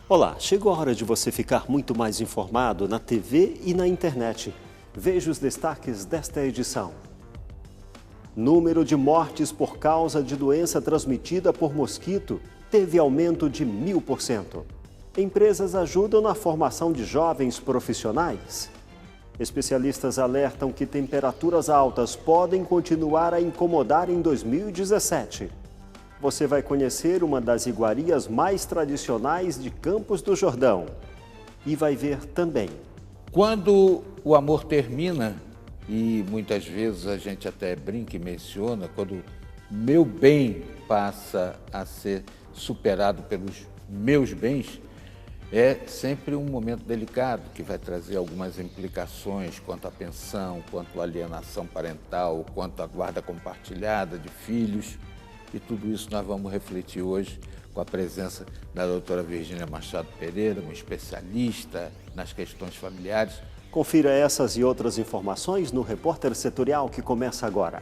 Olá, chegou a hora de você ficar muito mais informado na TV e na internet. Veja os destaques desta edição. Número de mortes por causa de doença transmitida por mosquito teve aumento de 1000%. Empresas ajudam na formação de jovens profissionais. Especialistas alertam que temperaturas altas podem continuar a incomodar em 2017. Você vai conhecer uma das iguarias mais tradicionais de Campos do Jordão. E vai ver também. Quando o amor termina, e muitas vezes a gente até brinca e menciona, quando meu bem passa a ser superado pelos meus bens, é sempre um momento delicado que vai trazer algumas implicações quanto à pensão, quanto à alienação parental, quanto à guarda compartilhada de filhos. E tudo isso nós vamos refletir hoje com a presença da doutora Virgínia Machado Pereira, uma especialista nas questões familiares. Confira essas e outras informações no Repórter Setorial que começa agora.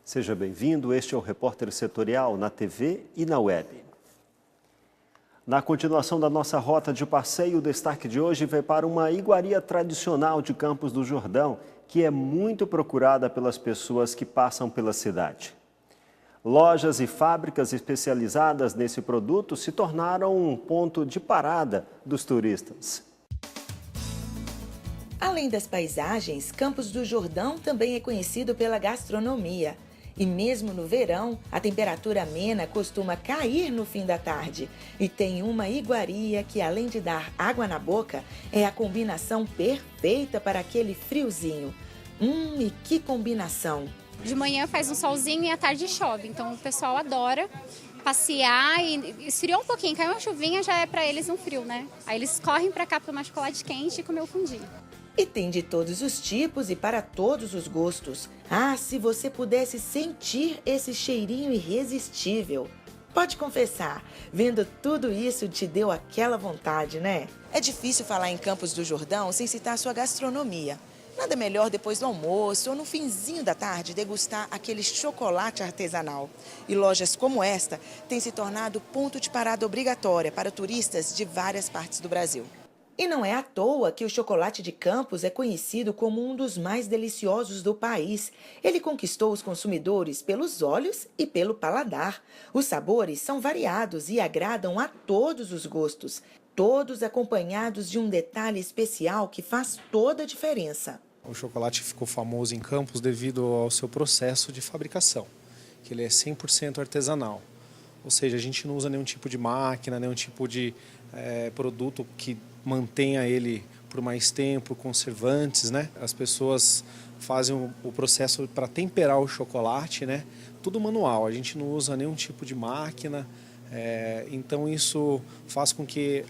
Seja bem-vindo, este é o Repórter Setorial na TV e na web. Na continuação da nossa rota de passeio, o destaque de hoje vai para uma iguaria tradicional de Campos do Jordão, que é muito procurada pelas pessoas que passam pela cidade. Lojas e fábricas especializadas nesse produto se tornaram um ponto de parada dos turistas. Além das paisagens, Campos do Jordão também é conhecido pela gastronomia. E mesmo no verão, a temperatura amena costuma cair no fim da tarde. E tem uma iguaria que, além de dar água na boca, é a combinação perfeita para aquele friozinho. E que combinação! De manhã faz um solzinho e à tarde chove, então o pessoal adora passear e esfriou um pouquinho, caiu uma chuvinha, já é para eles um frio, né? Aí eles correm para cá tomar chocolate quente e comer o fundi. E tem de todos os tipos e para todos os gostos. Se você pudesse sentir esse cheirinho irresistível. Pode confessar, vendo tudo isso te deu aquela vontade, né? É difícil falar em Campos do Jordão sem citar sua gastronomia. Nada melhor depois do almoço ou no finzinho da tarde degustar aquele chocolate artesanal. E lojas como esta têm se tornado ponto de parada obrigatória para turistas de várias partes do Brasil. E não é à toa que o chocolate de Campos é conhecido como um dos mais deliciosos do país. Ele conquistou os consumidores pelos olhos e pelo paladar. Os sabores são variados e agradam a todos os gostos, todos acompanhados de um detalhe especial que faz toda a diferença. O chocolate ficou famoso em Campos devido ao seu processo de fabricação, que ele é 100% artesanal. Ou seja, a gente não usa nenhum tipo de máquina, nenhum tipo de produto que mantenha ele por mais tempo, conservantes, né? As pessoas fazem o processo para temperar o chocolate, né? Tudo manual, a gente não usa nenhum tipo de máquina, então isso faz com que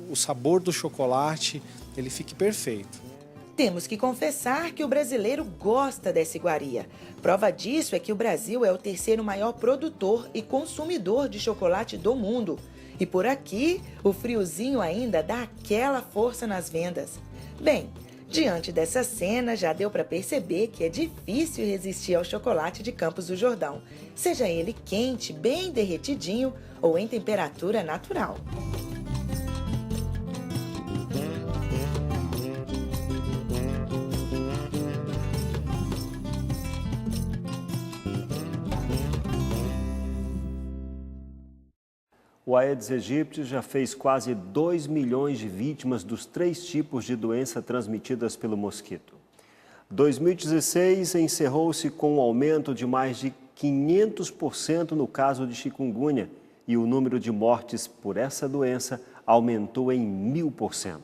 o sabor do chocolate ele fique perfeito. Temos que confessar que o brasileiro gosta dessa iguaria. Prova disso é que o Brasil é o terceiro maior produtor e consumidor de chocolate do mundo. E por aqui, o friozinho ainda dá aquela força nas vendas. Bem, diante dessa cena, já deu para perceber que é difícil resistir ao chocolate de Campos do Jordão, seja ele quente, bem derretidinho ou em temperatura natural. O Aedes aegypti já fez quase 2 milhões de vítimas dos 3 tipos de doença transmitidas pelo mosquito. 2016 encerrou-se com um aumento de mais de 500% no caso de chikungunya e o número de mortes por essa doença aumentou em 1000%.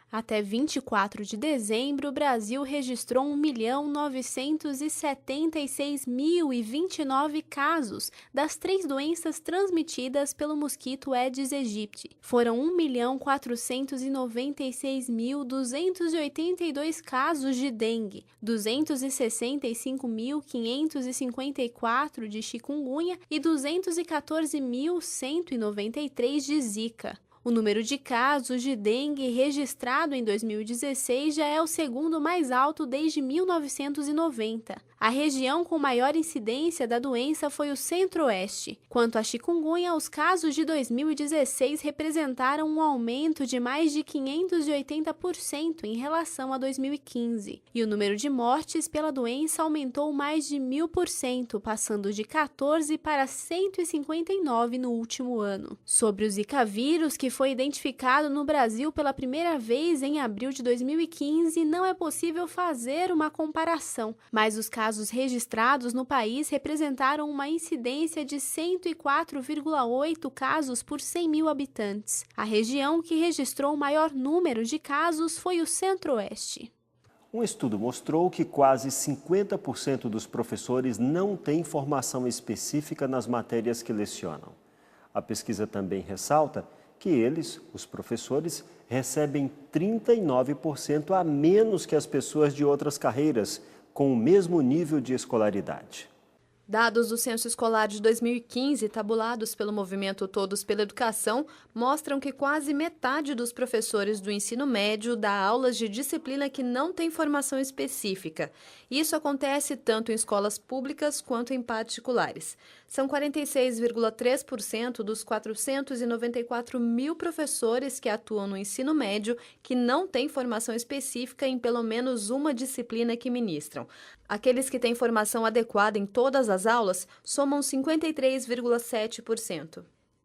Até 24 de dezembro, o Brasil registrou 1.976.029 casos das 3 doenças transmitidas pelo mosquito Aedes aegypti. Foram 1.496.282 casos de dengue, 265.554 de chikungunya e 214.193 de zika. O número de casos de dengue registrado em 2016 já é o segundo mais alto desde 1990. A região com maior incidência da doença foi o Centro-Oeste. Quanto à chikungunya, os casos de 2016 representaram um aumento de mais de 580% em relação a 2015. E o número de mortes pela doença aumentou mais de 1000%, passando de 14 para 159 no último ano. Sobre o Zika vírus, que foi identificado no Brasil pela primeira vez em abril de 2015, não é possível fazer uma comparação, mas os casos registrados no país representaram uma incidência de 104,8 casos por 100 mil habitantes. A região que registrou o maior número de casos foi o Centro-Oeste. Um estudo mostrou que quase 50% dos professores não têm formação específica nas matérias que lecionam. A pesquisa também ressalta que eles, os professores, recebem 39% a menos que as pessoas de outras carreiras, com o mesmo nível de escolaridade. Dados do Censo Escolar de 2015, tabulados pelo movimento Todos pela Educação, mostram que quase metade dos professores do ensino médio dá aulas de disciplina que não tem formação específica. Isso acontece tanto em escolas públicas quanto em particulares. São 46,3% dos 494 mil professores que atuam no ensino médio que não têm formação específica em pelo menos uma disciplina que ministram. Aqueles que têm formação adequada em todas as aulas somam 53,7%.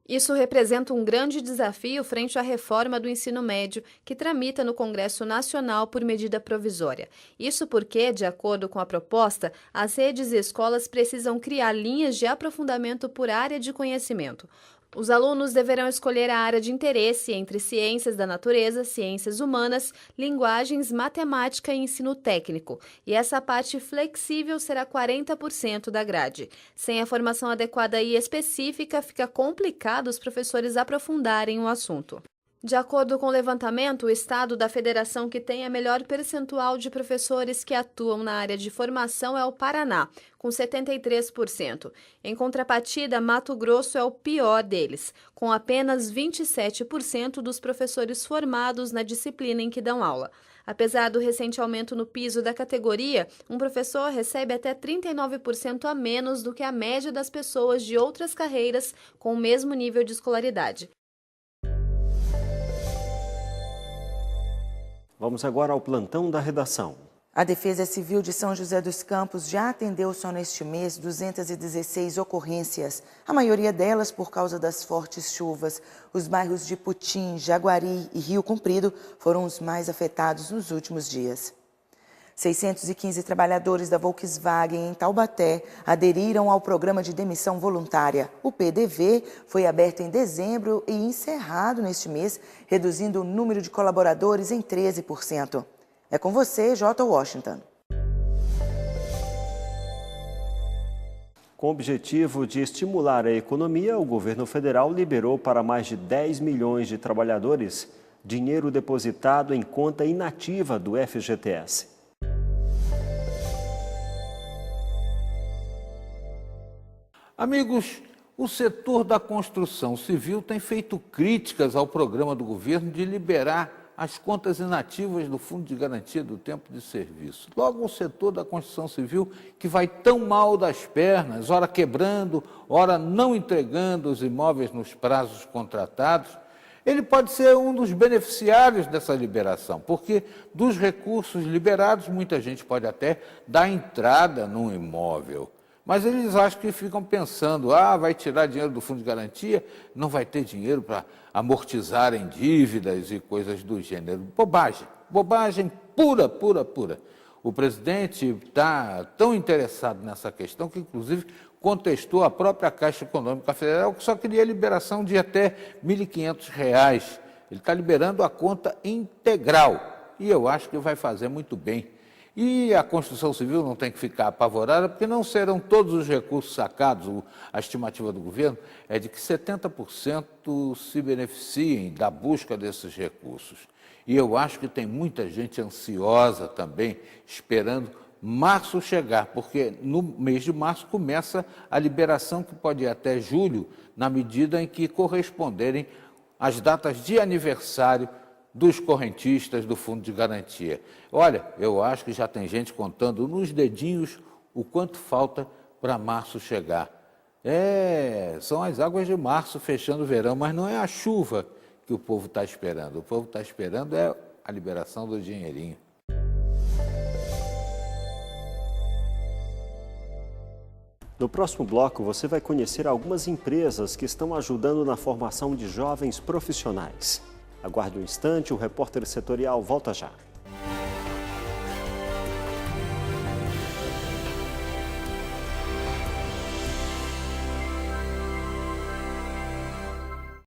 Isso representa um grande desafio frente à reforma do ensino médio, que tramita no Congresso Nacional por medida provisória. Isso porque, de acordo com a proposta, as redes e escolas precisam criar linhas de aprofundamento por área de conhecimento. Os alunos deverão escolher a área de interesse entre ciências da natureza, ciências humanas, linguagens, matemática e ensino técnico. E essa parte flexível será 40% da grade. Sem a formação adequada e específica, fica complicado os professores aprofundarem o assunto. De acordo com o levantamento, o estado da federação que tem a melhor percentual de professores que atuam na área de formação é o Paraná, com 73%. Em contrapartida, Mato Grosso é o pior deles, com apenas 27% dos professores formados na disciplina em que dão aula. Apesar do recente aumento no piso da categoria, um professor recebe até 39% a menos do que a média das pessoas de outras carreiras com o mesmo nível de escolaridade. Vamos agora ao plantão da redação. A Defesa Civil de São José dos Campos já atendeu só neste mês 216 ocorrências, a maioria delas por causa das fortes chuvas. Os bairros de Putim, Jaguari e Rio Comprido foram os mais afetados nos últimos dias. 615 trabalhadores da Volkswagen em Taubaté aderiram ao programa de demissão voluntária. O PDV foi aberto em dezembro e encerrado neste mês, reduzindo o número de colaboradores em 13%. É com você, J. Washington. Com o objetivo de estimular a economia, o governo federal liberou para mais de 10 milhões de trabalhadores dinheiro depositado em conta inativa do FGTS. Amigos, o setor da construção civil tem feito críticas ao programa do governo de liberar as contas inativas do Fundo de Garantia do Tempo de Serviço. Logo, o setor da construção civil, que vai tão mal das pernas, ora quebrando, ora não entregando os imóveis nos prazos contratados, ele pode ser um dos beneficiários dessa liberação, porque dos recursos liberados, muita gente pode até dar entrada num imóvel. Mas eles acham que ficam pensando, vai tirar dinheiro do Fundo de Garantia, não vai ter dinheiro para amortizarem dívidas e coisas do gênero. Bobagem, bobagem pura, pura, pura. O presidente está tão interessado nessa questão que, inclusive, contestou a própria Caixa Econômica Federal, que só queria liberação de até R$ 1.500. Ele está liberando a conta integral e eu acho que vai fazer muito bem. E a construção civil não tem que ficar apavorada, porque não serão todos os recursos sacados. A estimativa do governo é de que 70% se beneficiem da busca desses recursos. E eu acho que tem muita gente ansiosa também, esperando março chegar, porque no mês de março começa a liberação, que pode ir até julho, na medida em que corresponderem as datas de aniversário dos correntistas do Fundo de Garantia. Olha, eu acho que já tem gente contando nos dedinhos o quanto falta para março chegar. São as águas de março fechando o verão, mas não é a chuva que o povo está esperando. O povo está esperando a liberação do dinheirinho. No próximo bloco, você vai conhecer algumas empresas que estão ajudando na formação de jovens profissionais. Aguarde um instante, o repórter setorial volta já.